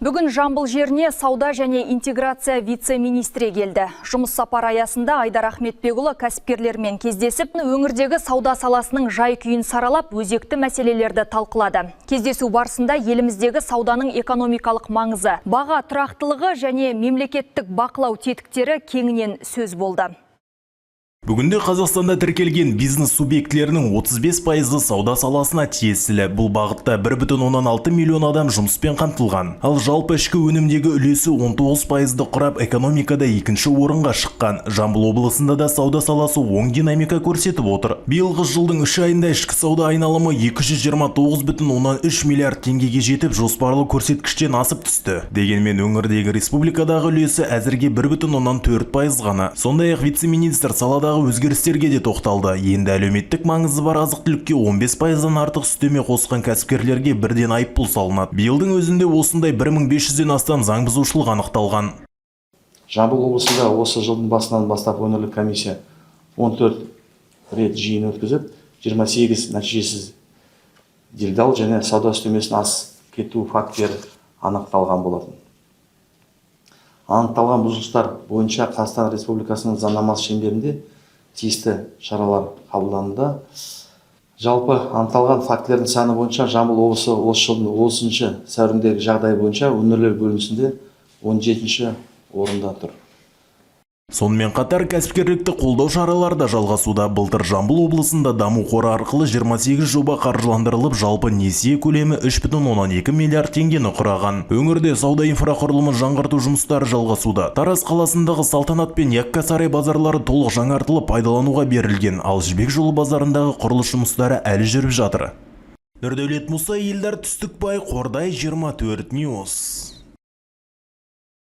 Бүгін Жамбыл жеріне сауда және интеграция вице-министрі келді. Жұмыс сапар аясында Айдар Ахметбекұлы кәсіпкерлермен кездесіп, өңірдегі сауда саласының жай-күйін саралап, өзекті мәселелерді талқылады. Кездесу барысында еліміздегі сауданың экономикалық маңызы, баға тұрақтылығы және мемлекеттік бақылау тетіктері кеңінен сөз болды. Бүгінде Қазақстанда тіркелген бизнес субъектілерінің 35% сауда саласына тиесілі. Бұл бағытта 1,6 миллион адам жұмыспен қамтылған. Ал жалпы ішкі өнімдегі үлесі 19%-ді құрап, экономикада екінші орынға шыққан. Жамбыл облысында да сауда саласы оң динамика көрсетіп отыр. Биылғы жылдың 3 айында ішкі сауда айналымы 229,3 миллиард теңгеге жетіп, жоспарлы көрсеткіштен асып түсті. Дегенмен өңірдегі республикадағы үлесі әзірге 1,4% ғана. Сондай-ақ вице-министр саладағы өзгерістерге де тоқталды. Енді әлеуметтік маңызы бар азық-түлікке 15%-дан артық үстеме қосқан кәсіпкерлерге бірден айыппұл салынады. Биылдың өзінде осындай 1500-ден астам заң бұзушылық анықталған. Жамбыл облысында осы жылдың басынан бастап өңірлік комиссия 14 рет жиын өткізіп, 28 нәтижесіз делдал және сауда үстемесін асып кету фактілері анықталған болатын. Анықталған бұзылыстар бойынша Қазақстан Республикасының заңнамасы шеңберінде тиісті шаралар қабылданды. Жалпы анықталған фактілердің саны бойынша Жамбыл облысы осы жылдың 30 сәуіріндегі жағдай бойынша өңірлер бөлінісінде 17-ші орында тұр. Сонымен қатар кәсіпкерлікті қолдау шаралары да жалғасуда. Былтыр Жамбыл облысында даму қоры арқылы 28 жоба қаржыландырылып, жалпы несие көлемі 3,12 миллиард теңгені құраған. Өңірде сауда инфрақұрылымын жаңғырту жұмыстары жалғасуда. Тараз қаласындағы Салтанат пен Яккасарай базарлары толық жаңартылып пайдалануға берілген, ал Жібек жолы базарындағы құрылыс жұмыстары әлі жүріп жатыр. Нұрдәулет Мұса, Елдар Түстікбай, Қордай, 24 News.